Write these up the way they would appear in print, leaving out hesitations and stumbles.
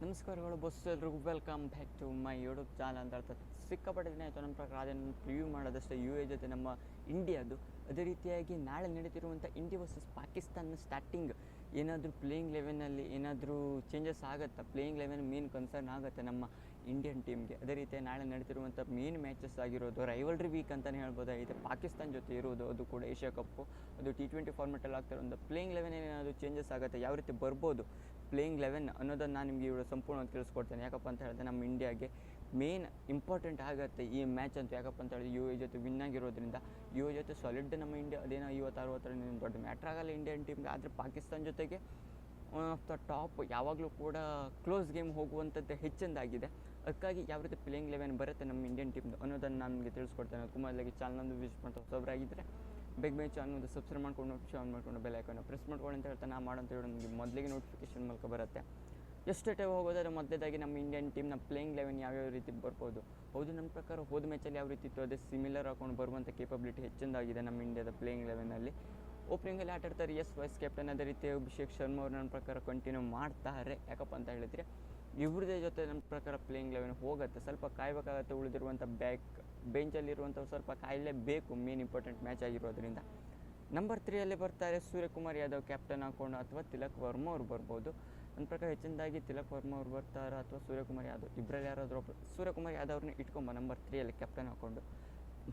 ನಮಸ್ಕಾರಗಳು ಬಸ್ ಎಲ್ರಿಗೂ welcome back to my YouTube channel ಅಂತ ಹೇಳ್ತಾ ಸಿಕ್ಕಾಪಟ್ಟೆ ದಿನ ಆಯಿತು. ನಮ್ಮ ಪ್ರಕಾರ ಅದನ್ನು ಪ್ರಿವ್ಯೂ ಮಾಡೋದಷ್ಟೇ UAE ಜೊತೆ ನಮ್ಮ ಇಂಡಿಯಾದು. ಅದೇ ರೀತಿಯಾಗಿ ನಾಳೆ ನಡೀತಿರುವಂಥ ಇಂಡಿಯಾ ವರ್ಸಸ್ ಪಾಕಿಸ್ತಾನ ಸ್ಟಾರ್ಟಿಂಗ್ ಏನಾದರೂ ಪ್ಲೇಯಿಂಗ್ ಲೆವೆನಲ್ಲಿ ಏನಾದರೂ ಚೇಂಜಸ್ ಆಗುತ್ತಾ? ಪ್ಲೇಯಿಂಗ್ ಲೆವೆನ್ ಮೇನ್ ಕನ್ಸರ್ನ್ ಆಗುತ್ತೆ ನಮ್ಮ ಇಂಡಿಯನ್ ಟೀಮ್ಗೆ. ಅದೇ ರೀತಿ ನಾಳೆ ನಡೀತಿರುವಂಥ ಮೇನ್ ಮ್ಯಾಚಸ್ ಆಗಿರೋದು ರೈವಲ್ರಿ ವೀಕ್ ಅಂತಲೇ ಹೇಳ್ಬೋದಾಗಿದೆ. ಪಾಕಿಸ್ತಾನ ಜೊತೆ ಇರೋದು, ಅದು ಕೂಡ ಏಷ್ಯಾ ಕಪ್ಪು, ಅದು T20 ಫಾರ್ಮೆಟಲ್ಲಿ ಆಗ್ತಿರೋದು. ಪ್ಲೇಯಿಂಗ್ ಲೆವೆನ್ ಏನಾದರೂ ಚೇಂಜಸ್ ಆಗುತ್ತೆ, ಯಾವ ರೀತಿ ಬರ್ಬೋದು ಪ್ಲೇಯಿಂಗ್ ಲೆವೆನ್ ಅನ್ನೋದನ್ನು ನಾನು ನಿಮಗೆ ಇವರು ಸಂಪೂರ್ಣವಾಗಿ ತಿಳಿಸ್ಕೊಡ್ತೇನೆ. ಯಾಕಪ್ಪ ಅಂತ ಹೇಳಿದ್ರೆ ನಮ್ಮ ಇಂಡಿಯಾಗೆ ಮೇನ್ ಇಂಪಾರ್ಟೆಂಟ್ ಆಗುತ್ತೆ ಈ ಮ್ಯಾಚ್ ಅಂತೂ. ಯಾಕಪ್ಪ ಅಂತ ಹೇಳಿದ್ರೆ UAE ಜೊತೆ ವಿನ್ ಆಗಿರೋದ್ರಿಂದ, UAE ಜೊತೆ ಸಾಲಿಡ್ ನಮ್ಮ ಇಂಡಿಯಾ ಅದೇನೋ 50-60 ದೊಡ್ಡ ಮ್ಯಾಟ್ರ್ ಆಗಲ್ಲ ಇಂಡಿಯನ್ ಟೀಮ್ಗೆ. ಆದರೆ ಪಾಕಿಸ್ತಾನ ಜೊತೆಗೆ ಒನ್ ಆಫ್ ದ ಟಾಪ್ ಯಾವಾಗಲೂ ಕೂಡ ಕ್ಲೋಸ್ ಗೇಮ್ ಹೋಗುವಂಥದ್ದು ಹೆಚ್ಚಿಂದಾಗಿದೆ. ಅದಕ್ಕಾಗಿ ಯಾವ ರೀತಿ ಪ್ಲೇಯಿಂಗ್ ಲೆವೆನ್ ಬರುತ್ತೆ ನಮ್ಮ ಇಂಡಿಯನ್ ಟೀಮ್ದು ಅನ್ನೋದನ್ನು ನಾನು ನಿಮಗೆ ತಿಳಿಸ್ಕೊಡ್ತೇನೆ. ಕುಮಾರ್ಲಾಗಿ ಚಾನಲ್ನೊಂದು ವಿಸಿಟ್ ಮಾಡ್ತಾ ಹೊಸಬರಾಗಿದ್ದರೆ ಬೇಗ ಚಾನಲ್ ಸಬ್ಸ್ಕ್ರೈಬ್ ಮಾಡ್ಕೊಂಡು ನೋಟಿಫಿಕೇಶನ್ ಮಾಡ್ಕೊಂಡು ಬೆಲ್ ಐಕಾನ್ ಪ್ರೆಸ್ ಮಾಡ್ಕೊಂಡು ಅಂತ ಹೇಳ್ತಾ ನಾನು ಮಾಡೋಂಥ ಹೇಳೋ ನಿಮಗೆ ಮೊದಲಿಗೆ ನೋಟಿಫಿಕೇಶನ್ ಮೂಲಕ ಬರುತ್ತೆ. ಎಷ್ಟು ಟೈಮ್ ಹೋಗೋದಾದ್ರೆ ಮೊದಲೇದಾಗಿ ನಮ್ಮ ಇಂಡಿಯನ್ ಟೀಮ್ನ ಪ್ಲೇಯಿಂಗ್ ಲೆವೆನ್ ಯಾವ್ಯಾವ ರೀತಿ ಬರ್ಬೋದು. ಹೌದು, ನಮ್ಮ ಪ್ರಕಾರ ಹೋದ ಮ್ಯಾಚಲ್ಲಿ ಯಾವ ರೀತಿ ಇತ್ತು ಅದೇ ಸಿಮಿಲರ್ ಹಾಕೊಂಡು ಬರುವಂಥ ಕೇಪಬಿಲಿಟಿ ಹೆಚ್ಚಿಂದಾಗಿದೆ ನಮ್ಮ ಇಂಡಿಯಾದ ಪ್ಲೇಯಿಂಗ್ ಲೆವೆನಲ್ಲಿ. ಓಪನಿಂಗಲ್ಲಿ ಆಟಾಡ್ತಾರೆ ವೈಸ್ ಕ್ಯಾಪ್ಟನ್. ಅದೇ ರೀತಿ ಅಭಿಷೇಕ್ ಶರ್ಮಾ ಅವರು ನನ್ನ ಪ್ರಕಾರ ಕಂಟಿನ್ಯೂ ಮಾಡ್ತಾರೆ. ಯಾಕಪ್ಪ ಅಂತ ಹೇಳಿದರೆ ಇವ್ರದೇ ಜೊತೆ ನಮ್ಮ ಪ್ರಕಾರ ಪ್ಲೇಯಿಂಗ್ ಲೆವೆನ್ ಹೋಗುತ್ತೆ. ಸ್ವಲ್ಪ ಕಾಯಬೇಕಾಗತ್ತೆ. ಉಳಿದಿರುವಂಥ ಬೆಂಚಲ್ಲಿರುವಂಥವ್ರು ಸ್ವಲ್ಪ ಕಾಯಲೇಬೇಕು, ಮೇನ್ ಇಂಪಾರ್ಟೆಂಟ್ ಮ್ಯಾಚ್ ಆಗಿರೋದ್ರಿಂದ. ನಂಬರ್ 3 ಬರ್ತಾರೆ ಸೂರ್ಯಕುಮಾರ್ ಯಾದವ್ ಕ್ಯಾಪ್ಟನ್ ಹಾಕ್ಕೊಂಡು, ಅಥವಾ ತಿಲಕ್ ವರ್ಮಾ ಅವ್ರು ಬರ್ಬೋದು. ನನ್ನ ಪ್ರಕಾರ ಹೆಚ್ಚಿನದಾಗಿ ತಿಲಕ್ ವರ್ಮಾ ಅವ್ರು ಬರ್ತಾರೆ ಅಥವಾ ಸೂರ್ಯಕುಮಾರ್ ಯಾದವ್, ಇಬ್ಬರಲ್ಲಿ ಯಾರಾದರೂ ಒಬ್ಬರು. ಸೂರ್ಯಕುಮಾರ್ ಯಾದವ್ ಅವ್ರನ್ನ ಇಟ್ಕೊಂಬ ನಂಬರ್ 3 ಕ್ಯಾಪ್ಟನ್ ಹಾಕ್ಕೊಂಡು.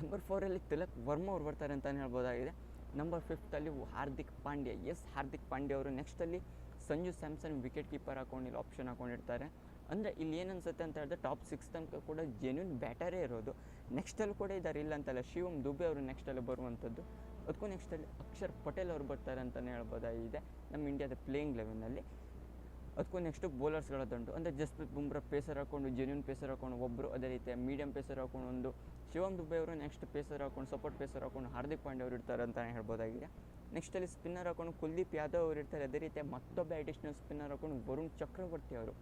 ನಂಬರ್ 4 ತಿಲಕ್ ವರ್ಮಾ ಅವ್ರು ಬರ್ತಾರೆ ಅಂತಲೇ ಹೇಳ್ಬೋದಾಗಿದೆ. ನಂಬರ್ 5 ಹಾರ್ದಿಕ್ ಪಾಂಡ್ಯ. ಹಾರ್ದಿಕ್ ಪಾಂಡ್ಯ ಅವರು. ನೆಕ್ಸ್ಟಲ್ಲಿ ಸಂಜು ಸ್ಯಾಮ್ಸನ್ ವಿಕೆಟ್ ಕೀಪರ್ ಹಾಕೊಂಡು ಇಲ್ಲಿ ಆಪ್ಷನ್ ಹಾಕೊಂಡಿರ್ತಾರೆ. ಅಂದರೆ ಇಲ್ಲಿ ಏನು ಅನಿಸುತ್ತೆ ಅಂತ ಹೇಳಿದ್ರೆ ಟಾಪ್ 6 ತನಕ ಕೂಡ ಜೆನ್ಯೂನ್ ಬ್ಯಾಟರೇ ಇರೋದು. ನೆಕ್ಸ್ಟಲ್ಲಿ ಕೂಡ ಇದ್ದಾರೆ, ಇಲ್ಲ ಅಂತಲ್ಲ. ಶಿವಮ್ ದುಬೆ ಅವರು ನೆಕ್ಸ್ಟಲ್ಲಿ ಬರುವಂಥದ್ದು. ಅದಕ್ಕೂ ನೆಕ್ಸ್ಟಲ್ಲಿ ಅಕ್ಷರ್ ಪಟೇಲ್ ಅವರು ಬರ್ತಾರೆ ಅಂತಲೇ ಹೇಳ್ಬೋದಾಗಿದೆ ನಮ್ಮ ಇಂಡಿಯಾದ ಪ್ಲೇಯಿಂಗ್ ಲೆವೆನಲ್ಲಿ. ಅದಕ್ಕೂ ನೆಕ್ಸ್ಟು ಬೌಲರ್ಸ್ಗಳ ದಂಡು. ಅಂದರೆ ಜಸ್ಪ್ರೀತ್ ಬುಮ್ರಾ ಪೇಸರ್ ಹಾಕ್ಕೊಂಡು, ಜೆನ್ಯೂನ್ ಪೇಸರ್ ಹಾಕೊಂಡು ಒಬ್ಬರು, ಅದೇ ರೀತಿ ಮೀಡಿಯಂ ಪೇಸರ್ ಹಾಕೊಂಡು ಒಂದು ಶಿವಮ್ ದುಬೆ ಅವರು, ನೆಕ್ಸ್ಟ್ ಪೇಸರ್ ಹಾಕೊಂಡು ಸಪೋರ್ಟ್ ಪೇಸರ್ ಹಾಕೊಂಡು ಹಾರ್ದಿಕ್ ಪಾಂಡ್ಯ ಅವರು ಇರ್ತಾರೆ ಅಂತಲೇ ಹೇಳ್ಬೋದಾಗಿದೆ. ನೆಕ್ಸ್ಟಲ್ಲಿ ಸ್ಪಿನ್ನರ್ ಹಾಕೊಂಡು ಕುಲ್ದೀಪ್ ಯಾದವ್ ಅವರು ಇರ್ತಾರೆ. ಅದೇ ರೀತಿ ಮತ್ತೊಬ್ಬ ಅಡಿಷ್ನಲ್ ಸ್ಪಿನ್ನರ್ ಹಾಕೊಂಡು ವರುಣ್ ಚಕ್ರವರ್ತಿ ಅವರು.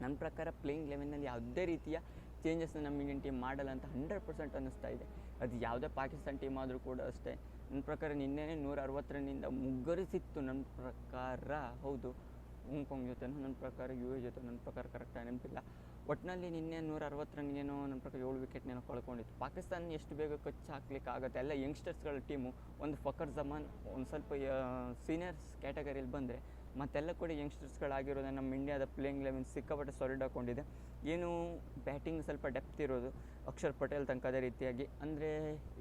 ನನ್ನ ಪ್ರಕಾರ ಪ್ಲೇಯಿಂಗ್ ಲೆವೆನ್ನಲ್ಲಿ ಯಾವುದೇ ರೀತಿಯ ಚೇಂಜಸ್ನ ನಮ್ಮ ಇಂಡಿಯನ್ ಟೀಮ್ ಮಾಡಲ್ಲ ಅಂತ 100% ಅನ್ನಿಸ್ತಾ ಇದೆ. ಅದು ಯಾವುದೇ ಪಾಕಿಸ್ತಾನ ಟೀಮ್ ಆದರೂ ಕೂಡ ಅಷ್ಟೇ. ನನ್ನ ಪ್ರಕಾರ ನಿನ್ನೆನೇ 160 ರನ್ನಿಂದ ಮುಗ್ಗರಿಸಿತ್ತು ನನ್ನ ಪ್ರಕಾರ. ಹೌದು, ಹಾಂಗ್ಕಾಂಗ್ ಜೊತೆ ನನ್ನ ಪ್ರಕಾರ, UAE ಜೊತೆ ನನ್ನ ಪ್ರಕಾರ ಕರೆಕ್ಟಾಗಿ ನೆನಪಿಲ್ಲ. ಒಟ್ಟಿನಲ್ಲಿ ನಿನ್ನೆ 160 ರನ್ಗೇನೋ ನನ್ನ ಪ್ರಕಾರ 7 ವಿಕೆಟ್ನೇನೋ ಕಳ್ಕೊಂಡಿತ್ತು. ಪಾಕಿಸ್ತಾನ ಎಷ್ಟು ಬೇಗ ಕಚ್ಚಿ ಹಾಕ್ಲಿಕ್ಕೆ ಆಗುತ್ತೆ. ಎಲ್ಲ ಯಂಗ್ಸ್ಟರ್ಸ್ಗಳ ಟೀಮು. ಒಂದು ಫಕರ್ ಜಮಾನ್ ಒಂದು ಸ್ವಲ್ಪ ಸೀನಿಯರ್ಸ್ ಕ್ಯಾಟಗರಿಯಲ್ಲಿ ಬಂದರೆ ಮತ್ತೆಲ್ಲ ಕೂಡ ಯಂಗ್ಸ್ಟರ್ಸ್ಗಳಾಗಿರೋದು. ನಮ್ಮ ಇಂಡಿಯಾದ ಪ್ಲೇಯಿಂಗ್ ಲೆವೆನ್ ಸಿಕ್ಕಾಪಟ್ಟೆ ಸಾಲಿಡ್ ಹಾಕ್ಕೊಂಡಿದೆ. ಏನು ಬ್ಯಾಟಿಂಗ್ ಸ್ವಲ್ಪ ಡೆಪ್ತ್ ಇರೋದು ಅಕ್ಷರ್ ಪಟೇಲ್ ತನಕ. ಅದೇ ರೀತಿಯಾಗಿ ಅಂದರೆ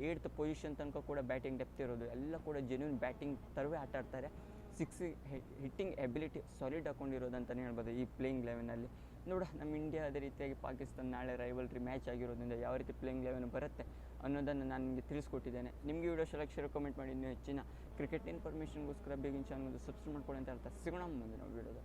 8th ಪೊಸಿಷನ್ ತನಕ ಕೂಡ ಬ್ಯಾಟಿಂಗ್ ಡೆಪ್ತ್ ಇರೋದು. ಎಲ್ಲ ಕೂಡ ಜೆನ್ಯೂನ್ ಬ್ಯಾಟಿಂಗ್ ತರವೇ ಆಟ ಆಡ್ತಾರೆ. 6 ಹಿಟ್ಟಿಂಗ್ ಎಬಿಲಿಟಿ ಸಾಲಿಡ್ ಹಾಕ್ಕೊಂಡಿರೋದು ಅಂತಲೇ ಹೇಳ್ಬೋದು ಈ ಪ್ಲೇಯಿಂಗ್ ಲೆವೆನಲ್ಲಿ. ನೋಡ ನಮ್ಮ ಇಂಡಿಯಾ ಅದೇ ರೀತಿಯಾಗಿ ಪಾಕಿಸ್ತಾನ ನಾಳೆ ರೈವಲ್ರಿ ಮ್ಯಾಚ್ ಆಗಿರೋದ್ರಿಂದ ಯಾವ ರೀತಿ ಪ್ಲೇಯಿಂಗ್ ಲೆವೆನ್ ಬರುತ್ತೆ ಅನ್ನೋದನ್ನು ನಾನು ನಿಮಗೆ ತಿಳಿಸ್ಕೊಟ್ಟಿದ್ದೇನೆ. ನಿಮಗೆ ವಿಡಿಯೋ ಶೇರ್ ಕಮೆಂಟ್ ಮಾಡಿ. ಇನ್ನೂ ಹೆಚ್ಚಿನ ಕ್ರಿಕೆಟ್ ಇನ್ಫಾರ್ಮೇಷನ್ಗೋಸ್ಕರ ಬೇಗಿನ ಚಾನಲ್ ಸಬ್ಸ್ಕ್ರೈಬ್ ಮಾಡ್ಕೊಳ್ಳಿ ಅಂತ ಹೇಳ್ತಾ ಸಿಗೋಣ ಮುಂದಿನ ವಿಡಿಯೋದ.